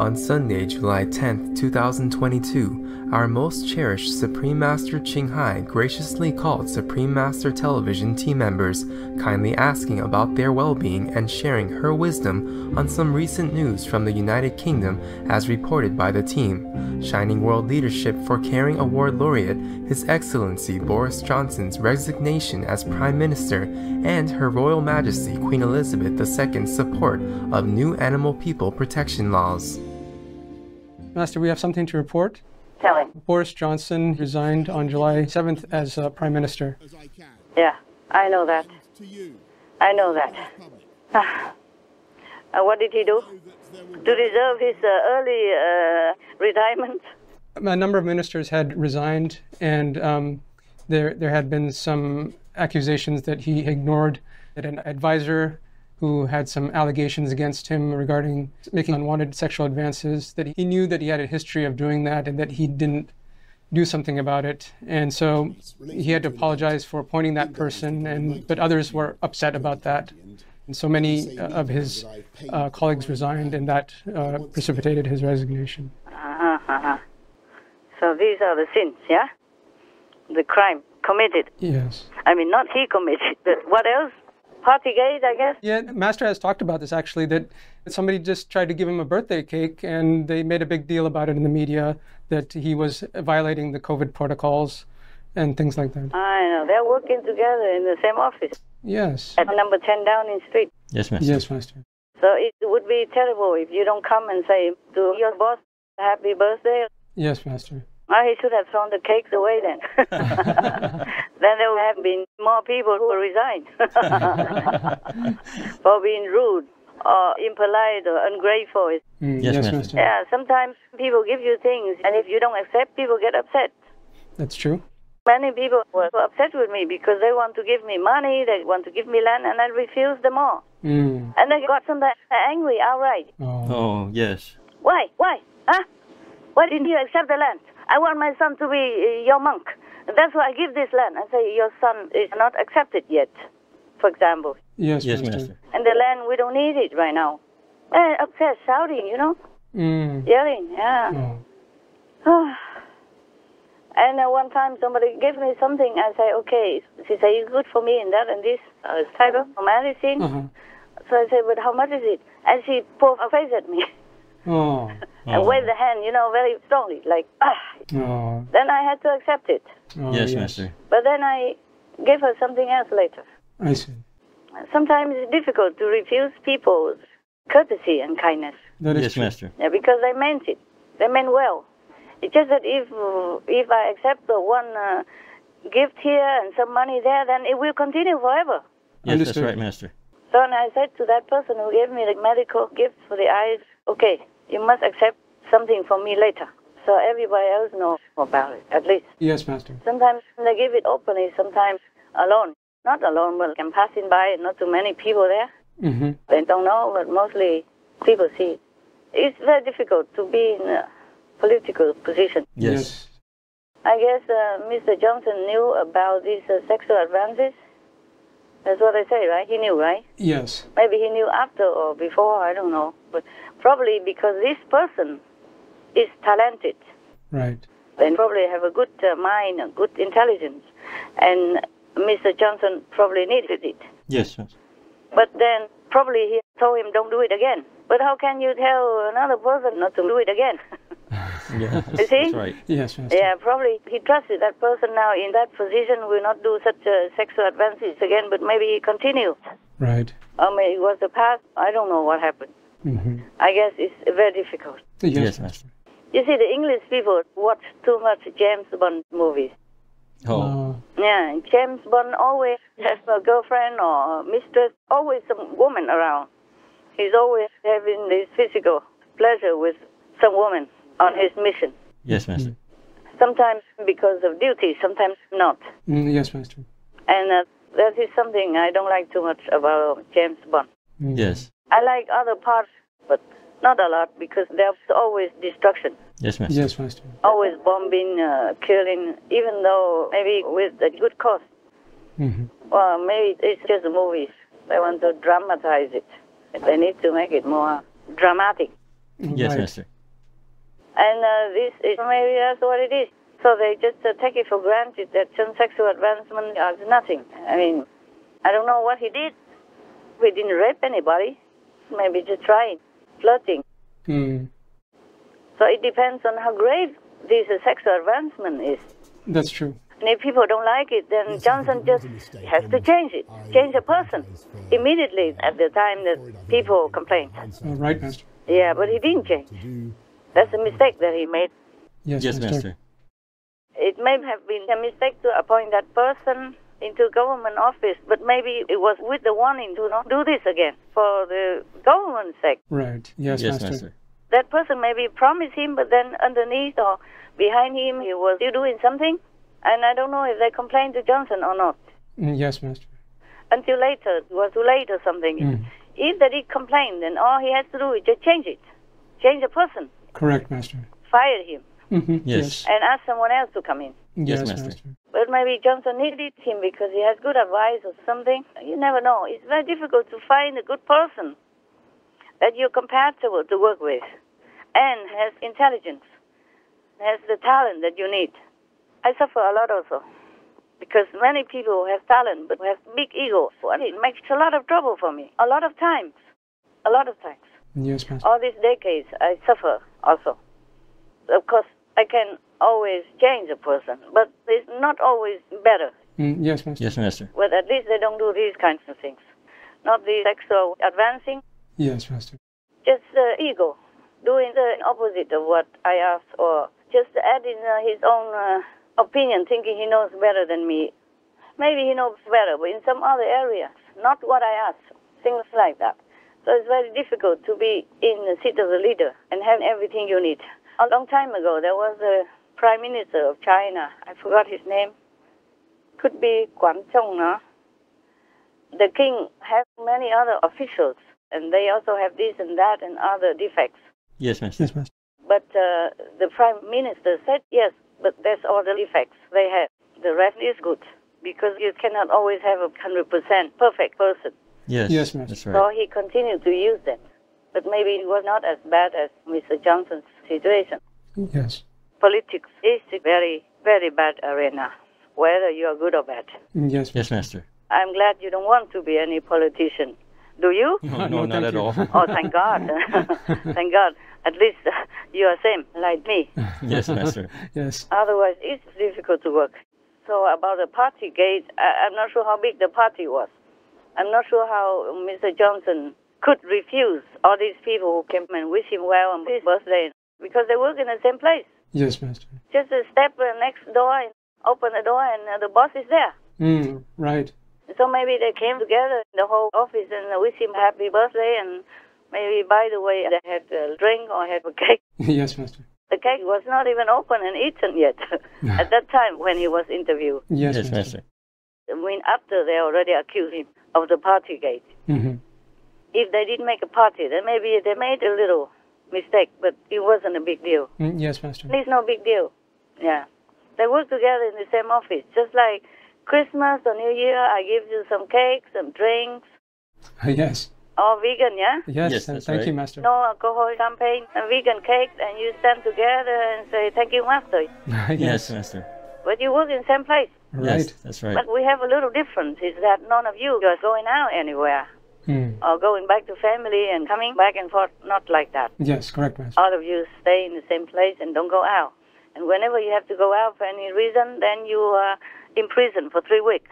On Sunday, July 10, 2022, our most cherished Supreme Master Ching graciously called Supreme Master Television team members, kindly asking about their well-being and sharing her wisdom on some recent news from the United Kingdom as reported by the team. Shining World Leadership for Caring Award Laureate, His Excellency Boris Johnson's resignation as Prime Minister, and Her Royal Majesty Queen Elizabeth II's support of new animal people protection laws. Master, we have something to report. Tell me. Boris Johnson resigned on July 7th as Prime Minister. Yeah, I know that. I know that. What did he do to deserve his early retirement? A number of ministers had resigned, and there had been some accusations that he ignored that an advisor who had some allegations against him regarding making unwanted sexual advances, that he knew that he had a history of doing that and that he didn't do something about it. And so he had to apologize for appointing that person, but others were upset about that. And so many of his colleagues resigned, and that precipitated his resignation. So these are the sins, yeah? The crime committed. Yes. I mean, not he committed, but what else? Partygate, I guess? Yeah, Master has talked about this actually, that somebody just tried to give him a birthday cake and they made a big deal about it in the media, that he was violating the COVID protocols and things like that. I know, they're working together in the same office. Yes. At number 10 Downing Street. Yes, Master. Yes, Master. So it would be terrible if you don't come and say to your boss, happy birthday. Yes, Master. Well, he should have thrown the cakes away then. Then there would have been more people who resigned for being rude or impolite or ungrateful. Yes, Master. Yeah, sometimes people give you things, and if you don't accept, people get upset. That's true. Many people were upset with me because they want to give me money, they want to give me land, and I refused them all. And they got sometimes angry outright. Oh, yes. Why? Why? Huh? Why didn't you accept the land? I want my son to be your monk. That's why I give this land. I say, your son is not accepted yet, for example. Yes, Yes, Master. Master. And the land, we don't need it right now. Upset, shouting, you know? Yelling, yeah. And one time somebody gave me something. I say, okay. She said, it's good for me in that and this type of medicine. So I said, but how much is it? And she pulled her face at me. And waved the hand, you know, very strongly, like, Then I had to accept it. Yes, Master. But then I gave her something else later. I see. Sometimes it's difficult to refuse people's courtesy and kindness. That is Yes, true. Master. Yeah, because they meant it. They meant well. It's just that if I accept the one gift here and some money there, then it will continue forever. Yes, Understood. that's right, Master. So and I said to that person who gave me the medical gift for the eyes, okay, you must accept something from me later. So everybody else knows about it, at least. Yes, Master. Sometimes they give it openly, sometimes alone. Not alone, but I'm passing by, not too many people there. They don't know, but mostly people see it. It's very difficult to be in a political position. Yes. I guess Mr. Johnson knew about these sexual advances. That's what I say, right? He knew, right? Yes. Maybe he knew after or before, I don't know. But probably because this person is talented. Right. And probably have a good mind, a good intelligence. And Mr. Johnson probably needed it. Yes, Master. But then probably he told him, don't do it again. But how can you tell another person not to do it again? Yes, You see? that's right. Yes, Master. Yeah, probably he trusted that person now in that position will not do such sexual advances again, but maybe he continued. Right. Or maybe it was the past. I don't know what happened. I guess it's very difficult. Yes, Master. You see, the English people watch too much James Bond movies. Oh. Yeah, and James Bond always has a girlfriend or mistress, always some woman around. He's always having this physical pleasure with some woman on his mission. Yes, Master. Sometimes because of duty, sometimes not. Yes, Master. And that is something I don't like too much about James Bond. Yes. I like other parts, but not a lot, because there's always destruction. Yes, Master. Yes, Master. Always bombing, killing, even though maybe with a good cause. Well, maybe it's just movies. They want to dramatize it. They need to make it more dramatic. Yes, Right. Master. And this is maybe that's what it is. So they just take it for granted that some sexual advancement is nothing. I mean, I don't know what he did. We didn't rape anybody. Maybe just trying, flirting. So it depends on how great this sexual advancement is. That's true. And if people don't like it, then Johnson just has to change it, change the person immediately at the time that people complain. Right, Master. Yeah, but he didn't change. That's a mistake that he made. Yes, Master. It may have been a mistake to appoint that person into government office, but maybe it was with the warning to not do this again for the government's sake. Right. Yes, Master. That person maybe promised him, but then underneath or behind him, he was still doing something. And I don't know if they complained to Johnson or not. Yes, Master. Until later, it was too late or something. If they did complain, then all he has to do is just change it. Change the person. Correct, Master. Fire him. Yes. And ask someone else to come in. Yes, Master. But maybe Johnson needed him because he has good advice or something. You never know. It's very difficult to find a good person that you're compatible to work with and has intelligence, has the talent that you need. I suffer a lot also because many people have talent but have big egos. And it makes a lot of trouble for me. A lot of times. Yes, Master. All these decades, I suffer also. Of course, I can always change a person, but it's not always better. Yes, Master. Yes, Master. But at least they don't do these kinds of things. Not the sexual advancing, Yes, Master. just ego, doing the opposite of what I ask, or just adding his own opinion, thinking he knows better than me. Maybe he knows better, but in some other areas, not what I ask, things like that. So it's very difficult to be in the seat of the leader and have everything you need. A long time ago, there was a prime minister of China. I forgot his name. Could be Quang Chong, no? The king has many other officials, and they also have this and that and other defects. Yes, Master. Yes, Master. But the prime minister said, yes, but that's all the defects they have. The rest is good, because you cannot always have a 100% perfect person. Yes, Yes, Master. that's right. So he continued to use them. But maybe it was not as bad as Mr. Johnson's situation. Yes. Politics is a very, very bad arena, whether you are good or bad. Yes. Yes, Master. I'm glad you don't want to be any politician. Do you? No, not thank at you. all. Oh, thank God. Thank God. At least you are same, like me. Yes, Master. Yes. Otherwise, it's difficult to work. So about the party gate, I'm not sure how big the party was. I'm not sure how Mr. Johnson could refuse all these people who came and wish him well on his birthday, because they work in the same place. Yes, Master. Just a step next door and open the door and the boss is there. Right. So maybe they came together in the whole office and wish him happy birthday, and maybe, by the way, they had a drink or had a cake. Yes, Master. The cake was not even open and eaten yet at that time when he was interviewed. Yes, Yes, Master. I mean, after they already accused him of the party gate. If they did make a party, then maybe they made a little mistake, but it wasn't a big deal. Yes, Master. It's no big deal. Yeah. They work together in the same office, just like Christmas or New Year, I give you some cakes, some drinks. Yes. All vegan, yeah? Yes, Yes, that's thank right. you, Master. No alcohol, champagne, and vegan cake, and you stand together and say, thank you, Master. Yes, Master. But you work in the same place. Right. Yes, that's right. But we have a little difference, is that none of you are going out anywhere, or going back to family and coming back and forth, not like that. Yes, correct, Master. All of you stay in the same place and don't go out. And whenever you have to go out for any reason, then you are in prison for 3 weeks.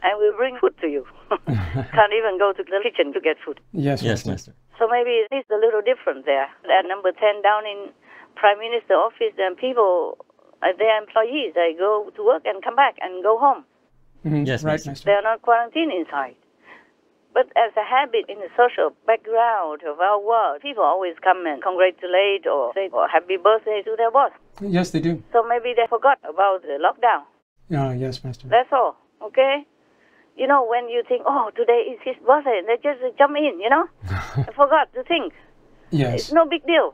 And we'll bring food to you. Can't even go to the kitchen to get food. Yes, Yes, Master. Master. So maybe it's a little different there. At number 10 down in Prime Minister office, then people, their employees, they go to work and come back and go home. Yes, right, Master. Master. They are not quarantined inside. But as a habit in the social background of our world, people always come and congratulate or say happy birthday to their boss. Yes, they do. So maybe they forgot about the lockdown. Yes, Master. That's all, okay? You know, when you think, oh, today is his birthday, they just jump in, you know? I forgot to think. Yes. It's no big deal.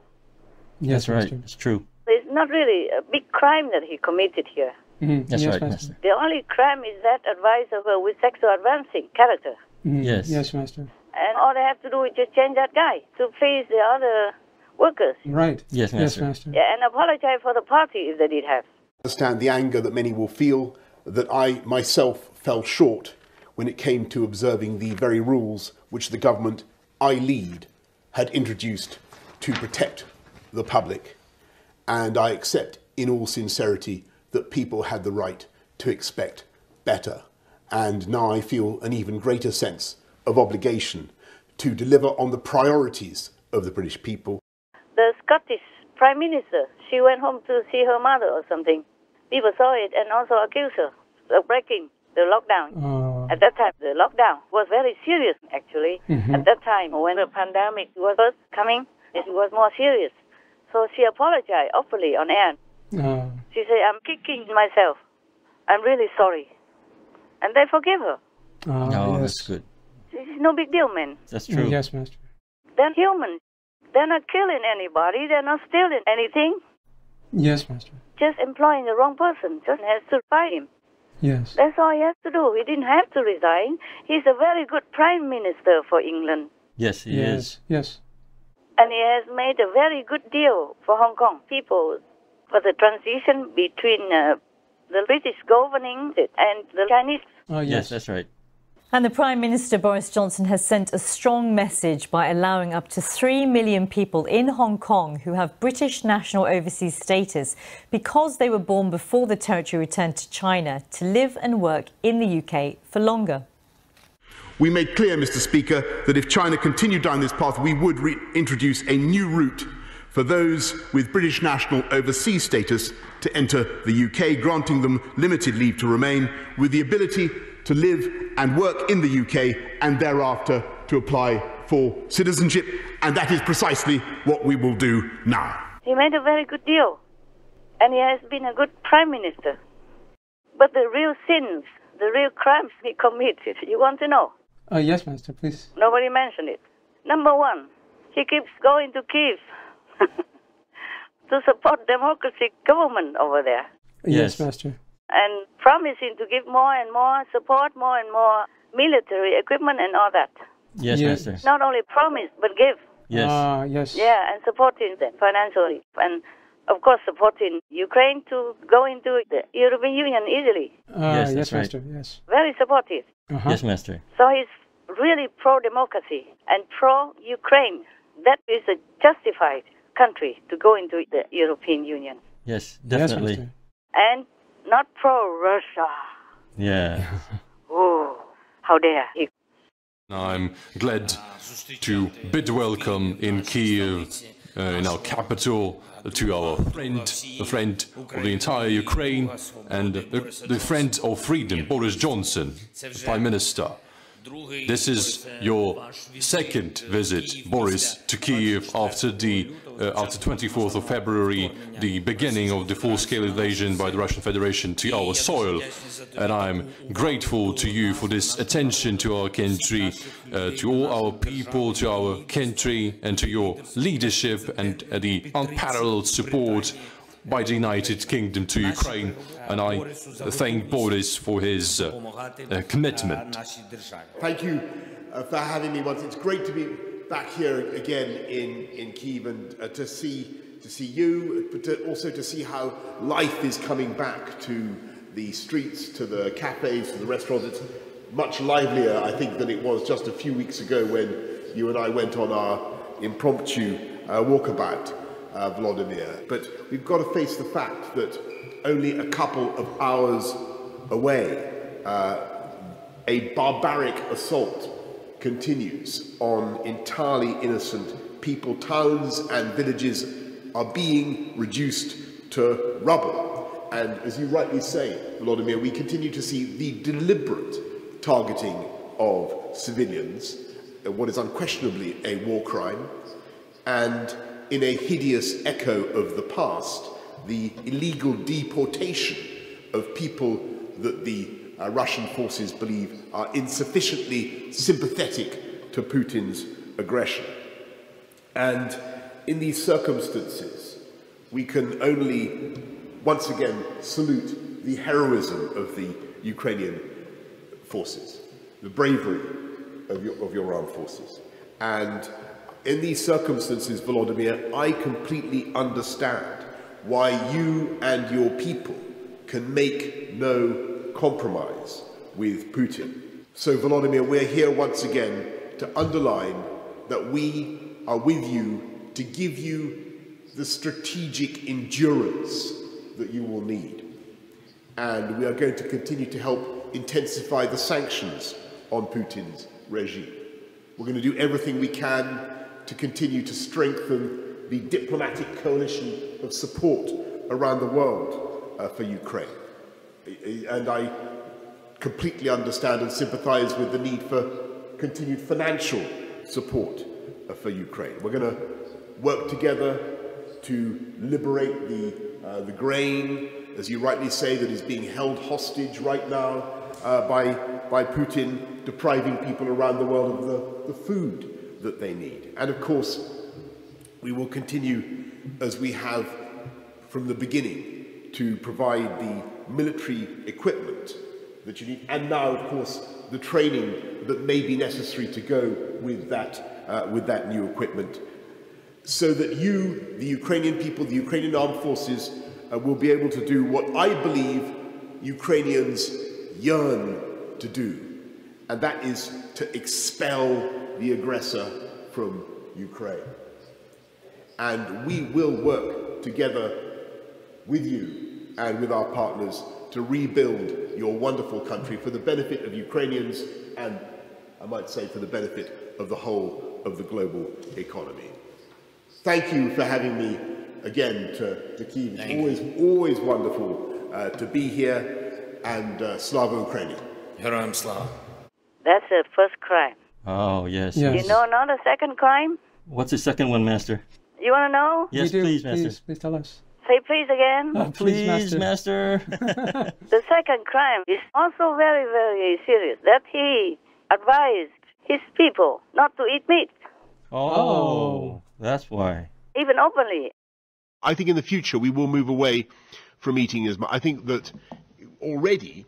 Yes, That's right. Master. It's true. It's not really a big crime that he committed here. That's yes, right, Master. Master. The only crime is that advisor with sexual advancing character. Yes. Yes, Master. And all they have to do is just change that guy to please the other workers. Right. Yes, Master. Yes, Master. Yeah, and apologize for the party if they did have. I understand the anger that many will feel, that I myself fell short when it came to observing the very rules which the government I lead had introduced to protect the public. And I accept in all sincerity that people had the right to expect better. And now I feel an even greater sense of obligation to deliver on the priorities of the British people. The Scottish Prime Minister, she went home to see her mother or something. People saw it and also accused her of breaking the lockdown. At that time, the lockdown was very serious, actually. At that time, when the pandemic was first coming, it was more serious. So she apologized openly on air. She said, I'm kicking myself. I'm really sorry. And they forgive her. Oh, that's good. It's no big deal, man. That's true. Yes, Master. They're human. They're not killing anybody. They're not stealing anything. Yes, Master. Just employing the wrong person. Just has to fire him. Yes. That's all he has to do. He didn't have to resign. He's a very good prime minister for England. Yes, he is. Yes. And he has made a very good deal for Hong Kong people for the transition between the British governing and the Chinese. Yes, that's right. And the Prime Minister Boris Johnson has sent a strong message by allowing up to 3 million people in Hong Kong who have British national overseas status because they were born before the territory returned to China to live and work in the UK for longer. We made clear, Mr. Speaker, that if China continued down this path, we would introduce a new route for those with British national overseas status to enter the UK, granting them limited leave to remain with the ability to live and work in the UK and thereafter to apply for citizenship. And that is precisely what we will do now. He made a very good deal. And he has been a good prime minister. But the real sins, the real crimes he committed, you want to know? Yes, Master, please. Nobody mentioned it. Number one, he keeps going to Kyiv to support democratic government over there. Yes, Master. And promising to give more and more support, more and more military equipment and all that. Yes, Master. Not only promise, but give. Yes. Yes. Yeah, and supporting them financially. And, of course, supporting Ukraine to go into the European Union easily. Yes, yes, right. Master, yes. Very supportive. Yes, Master. So he's really pro-democracy and pro-Ukraine. That is a justified country to go into the European Union. Yes, definitely. Yes, Master. And not pro-Russia. Yeah. Oh, how dare he. I'm glad to bid welcome in Kyiv, in our capital, to our friend, the friend of the entire Ukraine, and the friend of freedom, Boris Johnson, the Prime Minister. This is your second visit, Boris, to Kyiv after 24th of February, the beginning of the full-scale invasion by the Russian Federation to our soil. And I'm grateful to you for this attention to our country, to all our people, to our country, and to your leadership and the unparalleled support by the United Kingdom to Ukraine. And I thank Boris for his commitment. Thank you for having me once. It's great to be back here again in Kyiv and to see you, but also to see how life is coming back to the streets, to the cafes, to the restaurants. It's much livelier, I think, than it was just a few weeks ago when you and I went on our impromptu walkabout, Vladimir. But we've got to face the fact that only a couple of hours away, a barbaric assault continues on entirely innocent people. Towns and villages are being reduced to rubble. And as you rightly say, Volodymyr, we continue to see the deliberate targeting of civilians, what is unquestionably a war crime, and in a hideous echo of the past, the illegal deportation of people that the Russian forces believe are insufficiently sympathetic to Putin's aggression. And in these circumstances, we can only once again salute the heroism of the Ukrainian forces, the bravery of your armed forces. And In these circumstances, Volodymyr, I completely understand why you and your people can make no compromise with Putin. So, Volodymyr, we're here once again to underline that we are with you to give you the strategic endurance that you will need. And we are going to continue to help intensify the sanctions on Putin's regime. We're going to do everything we can to continue to strengthen the diplomatic coalition of support around the world for Ukraine. And I completely understand and sympathize with the need for continued financial support for Ukraine. We're going to work together to liberate the grain, as you rightly say, that is being held hostage right now by Putin, depriving people around the world of the food that they need. And of course, we will continue, as we have from the beginning, to provide the military equipment that you need, and now, of course, the training that may be necessary to go with that new equipment, so that you, the Ukrainian people, the Ukrainian armed forces, will be able to do what I believe Ukrainians yearn to do, and that is to expel the aggressor from Ukraine. And we will work together with you and with our partners to rebuild your wonderful country for the benefit of Ukrainians and, I might say, for the benefit of the whole of the global economy. Thank you for having me again to Kyiv. It's always wonderful to be here, and Slava Ukraini. Heroям slava. That's the first crime. Oh, yes. Yes. You know not a second crime? What's the second one, Master? You want to know? Yes, We do. please, Master. Please tell us. Say please again. Oh, Please, Master. The second crime is also very, very serious, that he advised his people not to eat meat, Oh, that's why. even openly. I think in the future we will move away from eating as much. I think that already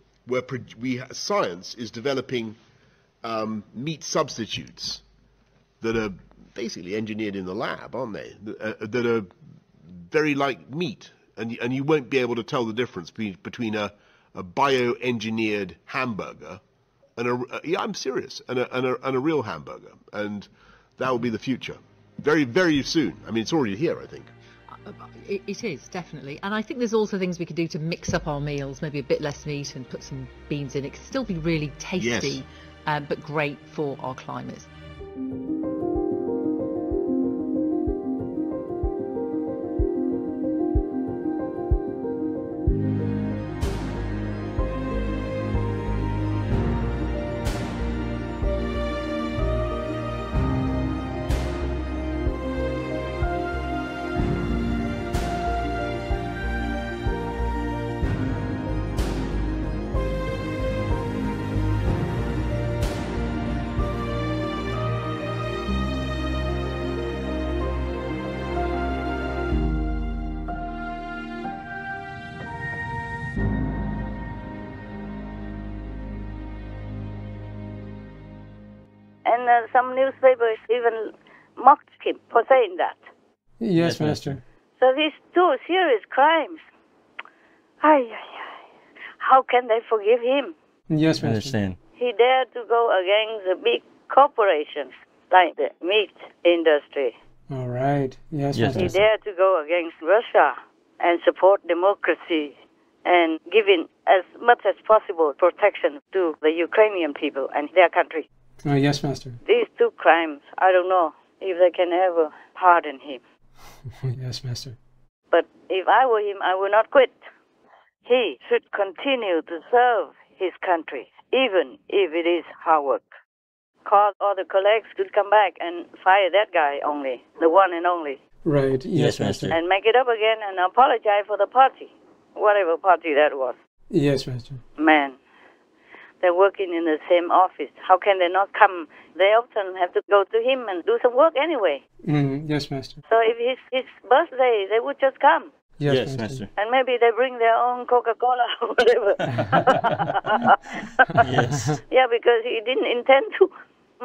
science is developing meat substitutes that are basically engineered in the lab, aren't they? That are very like meat, and you won't be able to tell the difference between a bioengineered hamburger and I'm serious, and a real hamburger, and that will be the future. Very, very soon. I mean, it's already here, I think. It is, definitely. And I think there's also things we could do to mix up our meals, maybe a bit less meat and put some beans in. It could still be really tasty, Yes. but great for our climate. And some newspapers even mocked him for saying that. Yes, Master. So these two serious crimes, how can they forgive him? Yes, I Master. understand. He dared to go against the big corporations like the meat industry. All right. Yes, Yes, Master. He dared to go against Russia and support democracy and giving as much as possible protection to the Ukrainian people and their country. Oh, yes, Master. These two crimes, I don't know if they can ever pardon him. Yes, Master. But if I were him, I would not quit. He should continue to serve his country, even if it is hard work. Call all the colleagues to come back and fire that guy only, the one and only. Right. Yes, Yes, Master. Master. And make it up again and apologize for the party, whatever party that was. Yes, Master. Man, they're working in the same office. How can they not come? They often have to go to him and do some work anyway. Yes, Master. So if his birthday, they would just come. Yes, Master. And maybe they bring their own Coca-Cola or whatever. Yes. Yeah, because he didn't intend to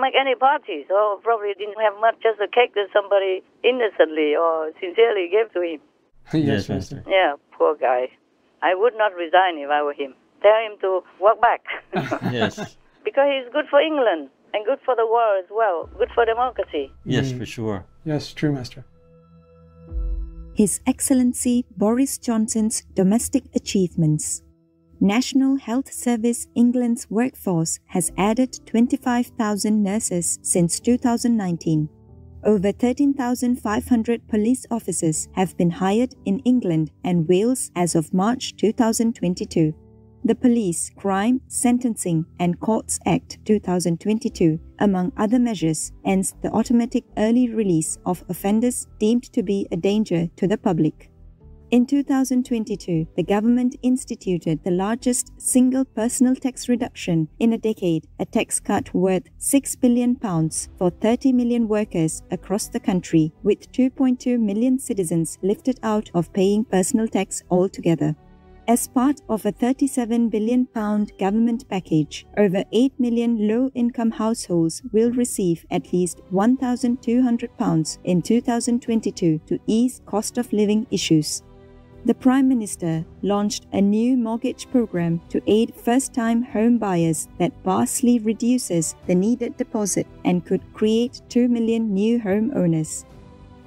make any parties, or probably didn't have much, just a cake that somebody innocently or sincerely gave to him. Yes, Master. Yeah, poor guy. I would not resign if I were him. Tell him to walk back. Yes. Because he's good for England and good for the world as well, good for democracy. Yes, for sure. Yes, true, Master. His Excellency Boris Johnson's domestic achievements. National Health Service England's workforce has added 25,000 nurses since 2019. Over 13,500 police officers have been hired in England and Wales as of March 2022. The Police, Crime, Sentencing and Courts Act 2022, among other measures, ends the automatic early release of offenders deemed to be a danger to the public. In 2022, the government instituted the largest single personal tax reduction in a decade, a tax cut worth £6 billion for 30 million workers across the country, with 2.2 million citizens lifted out of paying personal tax altogether. As part of a £37 billion government package, over 8 million low-income households will receive at least £1,200 in 2022 to ease cost of living issues. The Prime Minister launched a new mortgage program to aid first-time home buyers that vastly reduces the needed deposit and could create 2 million new homeowners.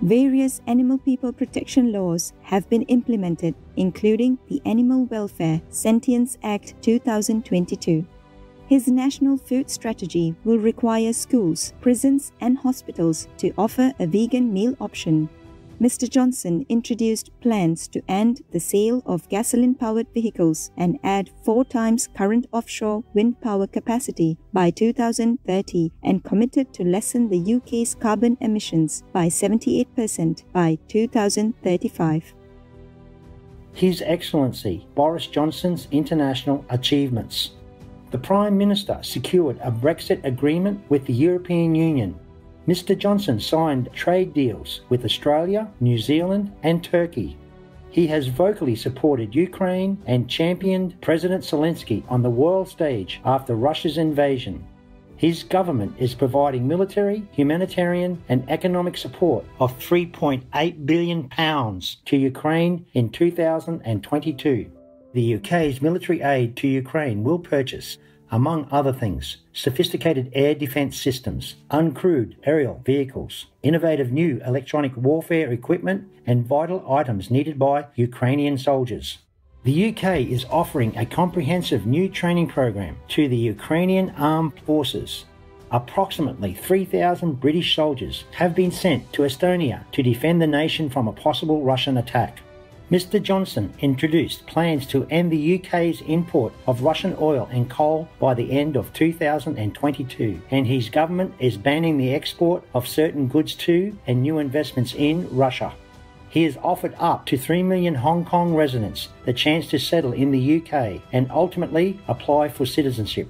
Various animal people protection laws have been implemented, including the Animal Welfare Sentient Act 2022. His national food strategy will require schools, prisons and hospitals to offer a vegan meal option. Mr. Johnson introduced plans to end the sale of gasoline-powered vehicles and add 4 times current offshore wind power capacity by 2030 and committed to lessen the UK's carbon emissions by 78% by 2035. His Excellency Boris Johnson's international achievements. The Prime Minister secured a Brexit agreement with the European Union. Mr. Johnson signed trade deals with Australia, New Zealand and Turkey. He has vocally supported Ukraine and championed President Zelensky on the world stage after Russia's invasion. His government is providing military, humanitarian and economic support of £3.8 billion to Ukraine in 2022. The UK's military aid to Ukraine will purchase, among other things, sophisticated air defence systems, uncrewed aerial vehicles, innovative new electronic warfare equipment and vital items needed by Ukrainian soldiers. The UK is offering a comprehensive new training program to the Ukrainian armed forces. Approximately 3,000 British soldiers have been sent to Estonia to defend the nation from a possible Russian attack. Mr. Johnson introduced plans to end the UK's import of Russian oil and coal by the end of 2022, and his government is banning the export of certain goods to and new investments in Russia. He has offered up to 3 million Hong Kong residents the chance to settle in the UK and ultimately apply for citizenship.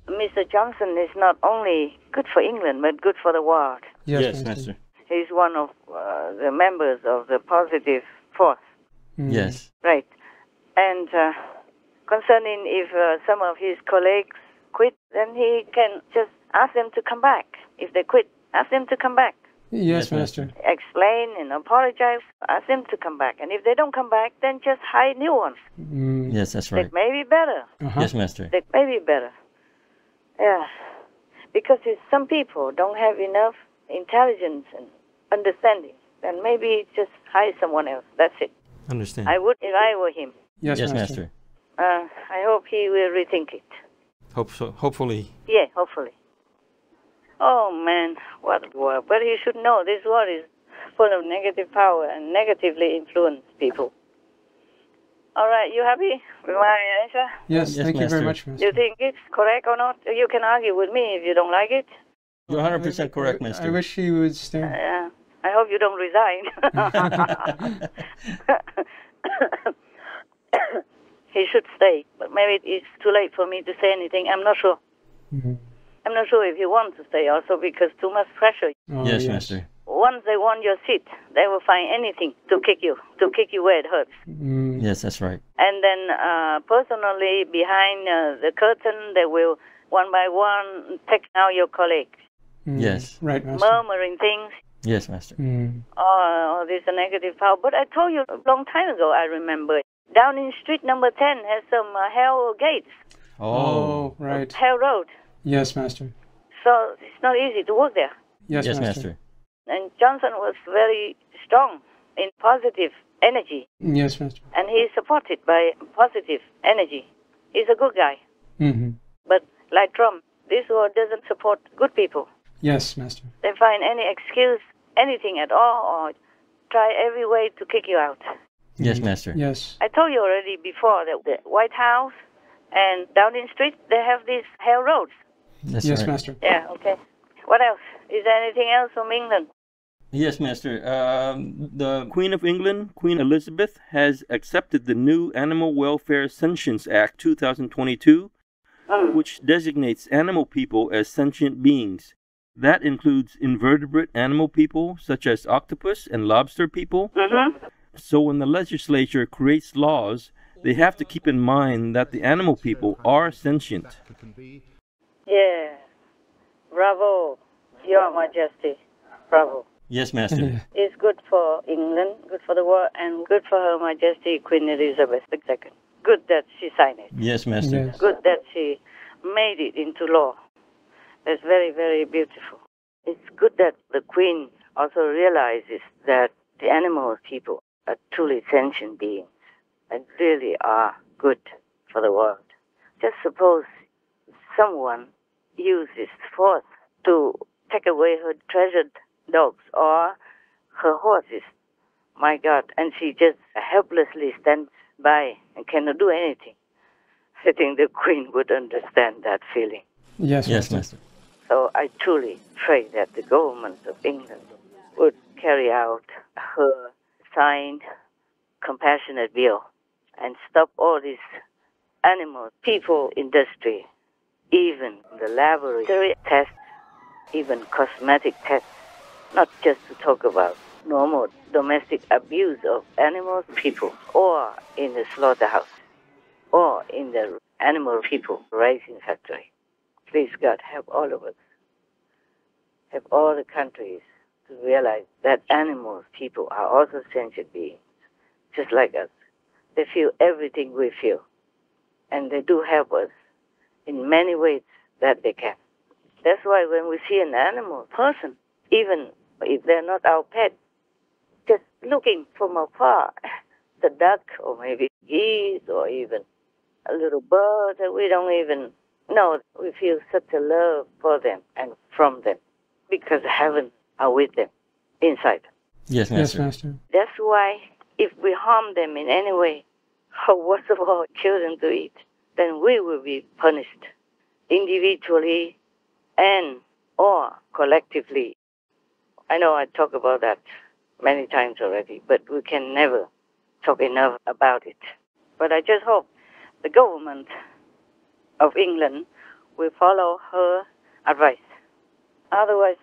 Mr. Johnson is not only good for England, but good for the world. Yes, Master. He's one of the members of the positive force. Yes. Right. And concerning if some of his colleagues quit, then he can just ask them to come back. If they quit, ask them to come back. Yes, Master. Explain and apologize. Ask them to come back. And if they don't come back, then just hire new ones. Yes, that's right. That may be better. Yes, Master. That may be better. Yeah. Because if some people don't have enough intelligence and understanding, then maybe just hire someone else. That's it. Understand. I would if I were him. Yes, Master. I hope he will rethink it. Hope so. Hopefully. Yeah, hopefully. Oh, man, what a war. But you should know this war is full of negative power and negatively influence people. All right, you happy with my answer? Yes, thank you very much, Master. You think it's correct or not? You can argue with me if you don't like it. You're 100% correct, Master. I wish he would stay. Yeah. I hope you don't resign. He should stay, but maybe it's too late for me to say anything. I'm not sure. I'm not sure if he wants to stay also because too much pressure. Yes, Master. Once they want your seat, they will find anything to kick you where it hurts. Yes, that's right. And then personally, behind the curtain, they will one by one, take out your colleagues. Yes. Right, Master. Murmuring things. Yes, Master. Or this a negative power. But I told you a long time ago, I remember. Down in street number 10 has some hell gates. Oh, right. Hell road. Yes, Master. So it's not easy to work there. Yes, Yes, Master. Master. And Johnson was very strong in positive energy. Yes, Master. And he is supported by positive energy. He's a good guy. But like Trump, this world doesn't support good people. Yes, Master. They find any excuse, anything at all, or try every way to kick you out. Yes, Master. Yes. I told you already before that the White House and Downing Street, they have these hell roads. That's Yes, right. Master. Yeah, okay. What else? Is there anything else from England? Yes, Master. The Queen of England, Queen Elizabeth, has accepted the new Animal Welfare Sentience Act 2022, which designates animal people as sentient beings. That includes invertebrate animal people, such as octopus and lobster people. So when the legislature creates laws, they have to keep in mind that the animal people are sentient. Yeah. Bravo, Your Majesty. Bravo. Yes, Master. It's good for England, good for the world, and good for Her Majesty Queen Elizabeth II. Good that she signed it. Yes, Master. Yes. Good that she made it into law. That's very, very beautiful. It's good that the Queen also realizes that the animal people are truly sentient beings and really are good for the world. Just suppose someone uses force to take away her treasured dogs or her horses. My God, and she just helplessly stands by and cannot do anything. I think the Queen would understand that feeling. Yes, Yes, Master. Master. So I truly pray that the government of England would carry out her signed compassionate bill and stop all this animal people industry, even the laboratory tests, even cosmetic tests, not just to talk about normal domestic abuse of animal people or in the slaughterhouse or in the animal people raising factory. Please, God, help all of us. Help all the countries to realize that animals, people, are also sentient beings, just like us. They feel everything we feel. And they do help us in many ways that they can. That's why when we see an animal person, even if they're not our pet, just looking from afar, the duck or maybe geese or even a little bird that we don't even know, we feel such a love for them and from them because heaven are with them, inside. Yes, Yes, Master. Master. That's why if we harm them in any way, or worst of all, kill them to eat, then we will be punished individually and or collectively. I know I talk about that many times already, but we can never talk enough about it. But I just hope the government of England will follow her advice. Otherwise,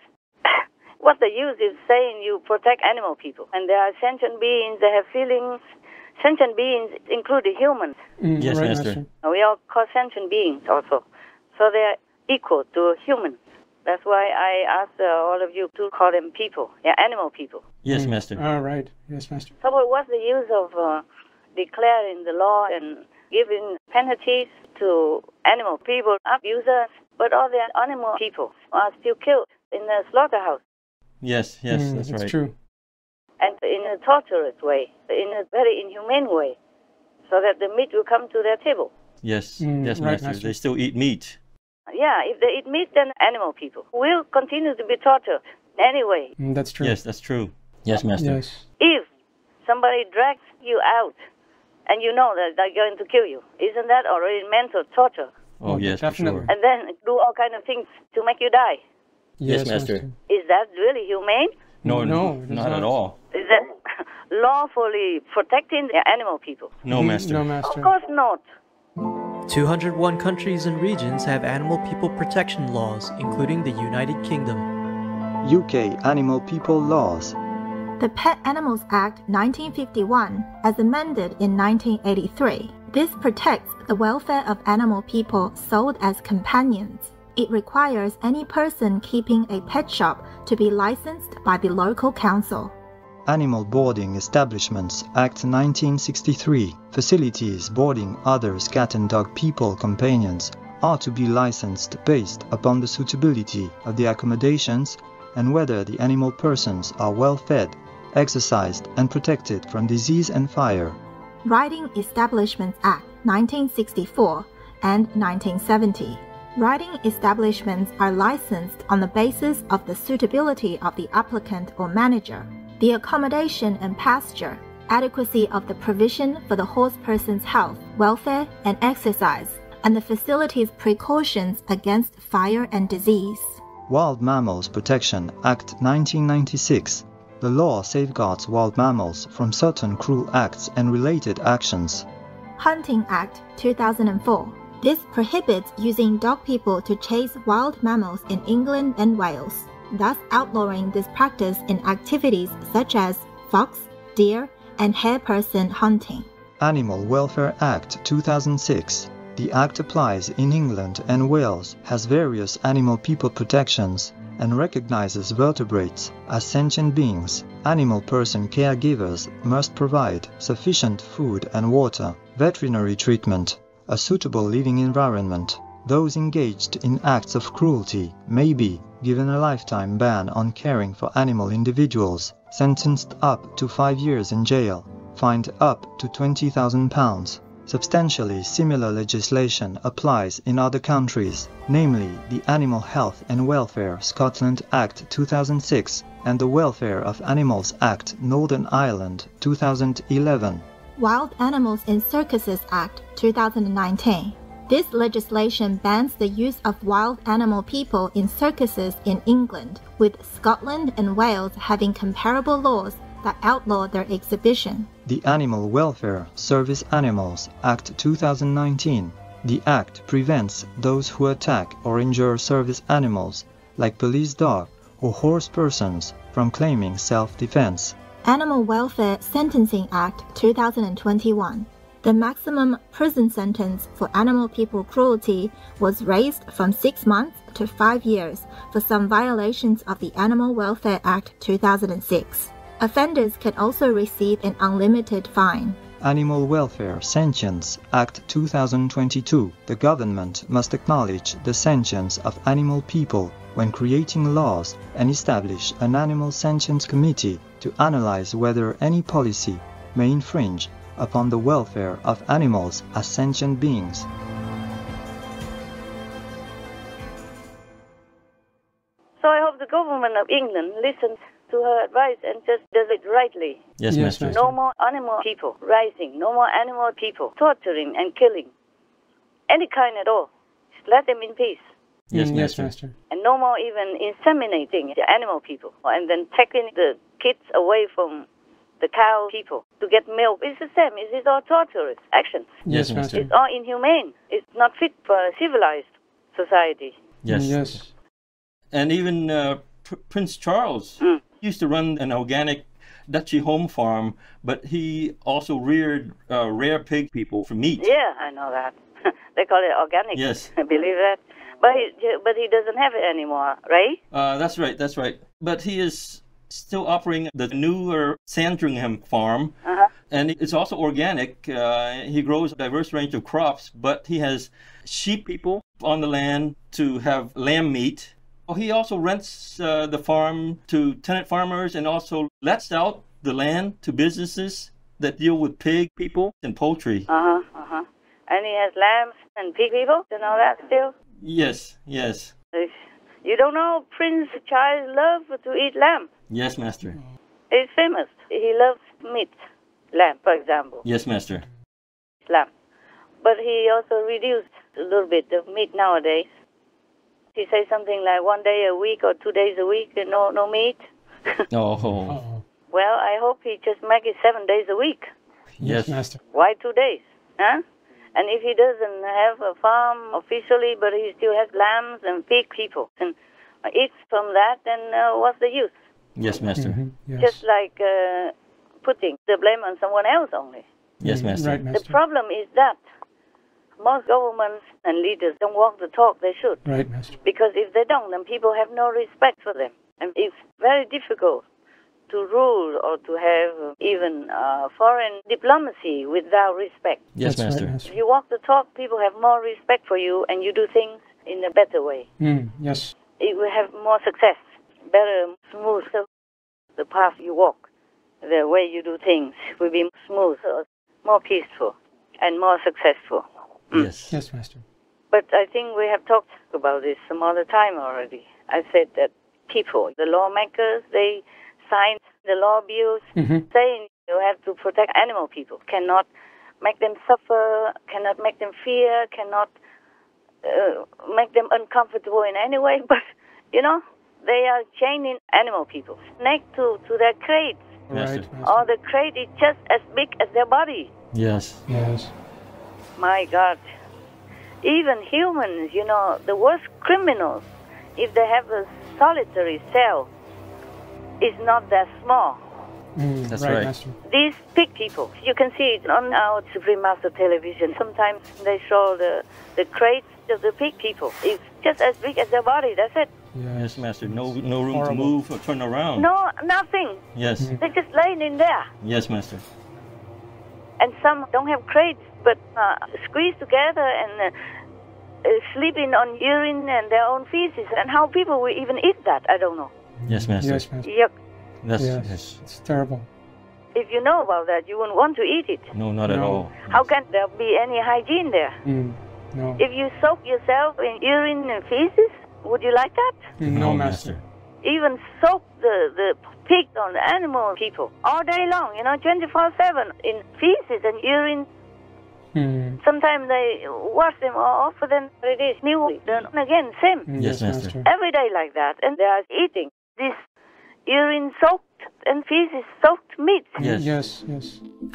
what the use is saying you protect animal people, and they are sentient beings, they have feelings. Sentient beings include the humans. Yes, right, Master. We are called sentient beings also. So they are equal to humans. That's why I asked all of you to call them people, animal people. Yes, Master. All right. Yes, Master. So what's the use of declaring the law and giving penalties to animal people, abusers, but all the animal people are still killed in the slaughterhouse? Yes, that's right. True. And in a torturous way, in a very inhumane way, so that the meat will come to their table. Yes, right, Master. Master. They still eat meat. Yeah, if they eat meat, then animal people will continue to be tortured anyway. That's true. Yes, that's true. Yes, Master. Yes. If somebody drags you out and you know that they're going to kill you, isn't that already mental torture? Oh, yes, definitely. for sure. And then do all kind of things to make you die. Yes, Master. Is that really humane? No, it is not at all. Is that lawfully protecting the animal people? No, Master. No, Master. Of course not. 201 countries and regions have animal people protection laws, including the United Kingdom. UK Animal People Laws. The Pet Animals Act 1951, as amended in 1983, This protects the welfare of animal people sold as companions. It requires any person keeping a pet shop to be licensed by the local council. Animal Boarding Establishments Act 1963. Facilities boarding other cat and dog people companions are to be licensed based upon the suitability of the accommodations and whether the animal persons are well fed, exercised and protected from disease and fire. Riding Establishments Act 1964 and 1970. Riding establishments are licensed on the basis of the suitability of the applicant or manager, the accommodation and pasture, adequacy of the provision for the horse person's health, welfare, and exercise, and the facility's precautions against fire and disease. Wild Mammals Protection Act 1996. The law safeguards wild mammals from certain cruel acts and related actions. Hunting Act 2004. This prohibits using dog people to chase wild mammals in England and Wales, thus outlawing this practice in activities such as fox, deer, and hare person hunting. Animal Welfare Act 2006. The Act applies in England and Wales, has various animal people protections, and recognizes vertebrates as sentient beings. Animal person caregivers must provide sufficient food and water, veterinary treatment, a suitable living environment. Those engaged in acts of cruelty may be given a lifetime ban on caring for animal individuals, sentenced up to 5 years in jail, fined up to £20,000. Substantially similar legislation applies in other countries, namely the Animal Health and Welfare Scotland Act 2006 and the Welfare of Animals Act Northern Ireland 2011. Wild Animals in Circuses Act 2019. This legislation bans the use of wild animal people in circuses in England, with Scotland and Wales having comparable laws that outlaw their exhibition. The Animal Welfare Service Animals Act 2019. The Act prevents those who attack or injure service animals, like police dog or horse persons, from claiming self-defense. Animal Welfare Sentencing Act 2021. The maximum prison sentence for animal people cruelty was raised from 6 months to 5 years for some violations of the Animal Welfare Act 2006. Offenders can also receive an unlimited fine. Animal Welfare Sentience Act 2022. The government must acknowledge the sentience of animal people when creating laws and establish an Animal Sentience Committee to analyze whether any policy may infringe upon the welfare of animals as sentient beings. So I hope the government of England listens to her advice and just does it rightly. Yes, Master. No more animal people rising, no more animal people torturing and killing. Any kind at all. Just let them in peace. Yes, yes, Master. And no more even inseminating the animal people and then taking the kids away from the cow people to get milk. It's the same. It's all torturous actions. Yes, Master. It's all inhumane. It's not fit for a civilized society. Yes. Yes. And even Prince Charles used to run an organic duchy home farm, but he also reared rare pig people for meat. Yeah, I know that. They call it organic. Yes. I believe that. But he doesn't have it anymore, right? That's right, that's right. But he is still operating the newer Sandringham farm, and it's also organic. He grows a diverse range of crops, but he has sheep people on the land to have lamb meat. He also rents the farm to tenant farmers and also lets out the land to businesses that deal with pig people and poultry. And he has lambs and pig people and all that still? Yes, yes. You don't know Prince Charles loves to eat lamb? Yes, Master. He's famous. He loves meat. Lamb, for example. Yes, Master. Lamb. But he also reduced a little bit of meat nowadays. He says something like 1 day a week or 2 days a week, no meat. Oh. Well, I hope he just make it 7 days a week. Yes, Master. Why 2 days? Huh? And if he doesn't have a farm officially, but he still has lambs and pig people and eats from that, then what's the use? Yes, Master. Yes. Just like putting the blame on someone else only. Yes, Master. Right, Master. The problem is that most governments and leaders don't walk the talk they should. Right, Master. Because if they don't, then people have no respect for them. And it's very difficult to rule or to have even foreign diplomacy without respect. Yes, That's Master. Right, Master. If you walk the talk, people have more respect for you and you do things in a better way. Yes. It will have more success, better, smoother. The path you walk, the way you do things will be smoother, more peaceful, and more successful. Yes. Yes, Master. But I think we have talked about this some other time already. I said that people, the lawmakers, they signed the law bills saying you have to protect animal people, cannot make them suffer, cannot make them fear, cannot make them uncomfortable in any way. But, you know, they are chaining animal people next to their crates. Master. Or the crate is just as big as their body. Yes. Yes. My God. Even humans, you know, the worst criminals, if they have a solitary cell, is not that small. That's right. Master. These pig people, you can see it on our Supreme Master television. Sometimes they show the crates of the pig people. It's just as big as their body, that's it. Yes, Master. No room to move or turn around. No, nothing. Yes. They're just laying in there. Yes, Master. And some don't have crates, but squeeze together and sleeping on urine and their own feces. And how people will even eat that, I don't know. Yes, Master. Yes, Master. Yuck. Yes. It's terrible. If you know about that, you wouldn't want to eat it. No, not at all. How can there be any hygiene there? No. If you soak yourself in urine and feces, would you like that? No, Master. Even soak the pig on animal people all day long, you know, 24/7 in feces and urine. Sometimes they wash them off, but then it is new. Then again, same. Yes, Master. Every day like that, and they are eating this urine-soaked and feces-soaked meat. Yes.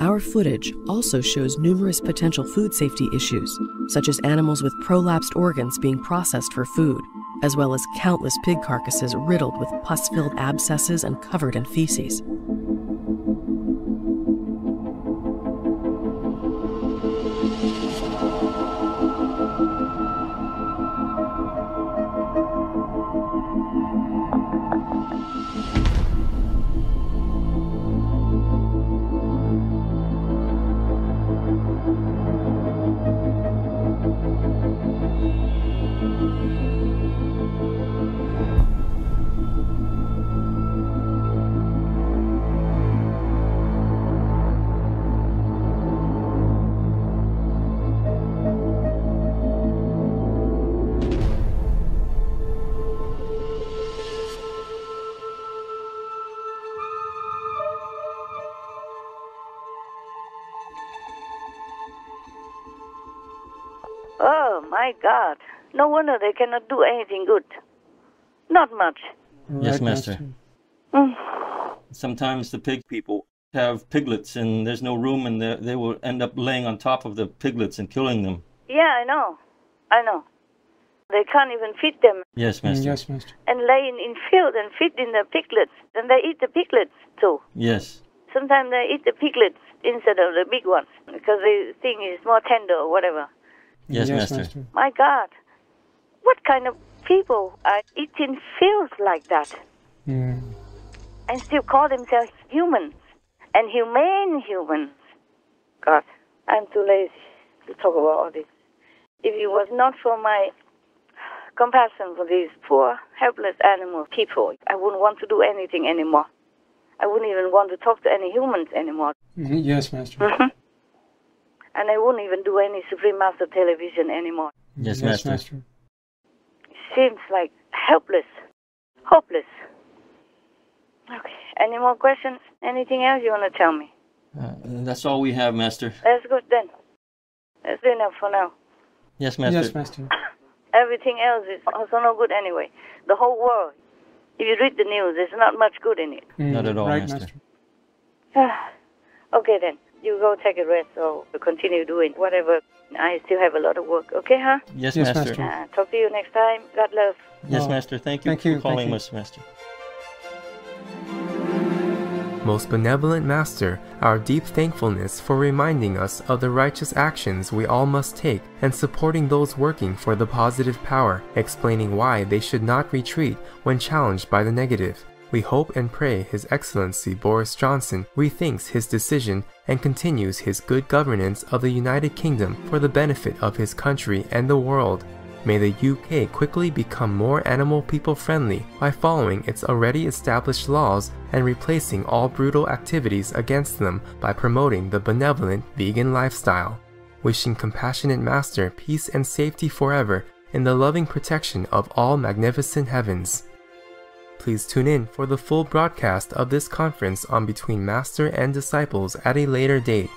Our footage also shows numerous potential food safety issues, such as animals with prolapsed organs being processed for food, as well as countless pig carcasses riddled with pus-filled abscesses and covered in feces. Oh, my God. No wonder they cannot do anything good. Not much. Yes, Master. Sometimes the pig people have piglets and there's no room and they will end up laying on top of the piglets and killing them. Yeah, I know. They can't even feed them. Yes, Master. Yes, Master. And laying in field and feeding the piglets. And they eat the piglets too. Yes. Sometimes they eat the piglets instead of the big ones because they think it's more tender or whatever. Yes, Master. My God. What kind of people are eating fields like that? And still call themselves humans and humane humans. God, I'm too lazy to talk about all this. If it was not for my compassion for these poor, helpless animal people, I wouldn't want to do anything anymore. I wouldn't even want to talk to any humans anymore. Yes, Master. And I wouldn't even do any Supreme Master television anymore. Yes, Master. It seems like helpless, hopeless. Okay, any more questions? Anything else you want to tell me? That's all we have, Master. That's good then. That's enough for now. Yes, Master. Yes, Master. Everything else is also no good anyway. The whole world. If you read the news, there's not much good in it. Not at all, right, Master. Okay then. You go take a rest or continue doing whatever. I still have a lot of work. Okay, huh? Yes, Master. Talk to you next time. God love. Yes, Master. Thank you for calling us, Master. Most benevolent Master, our deep thankfulness for reminding us of the righteous actions we all must take and supporting those working for the positive power, explaining why they should not retreat when challenged by the negative. We hope and pray His Excellency Boris Johnson rethinks his decision and continues his good governance of the United Kingdom for the benefit of his country and the world. May the UK quickly become more animal people friendly by following its already established laws and replacing all brutal activities against them by promoting the benevolent vegan lifestyle. Wishing Compassionate Master peace and safety forever in the loving protection of all magnificent heavens. Please tune in for the full broadcast of this conference on Between Master and Disciples at a later date.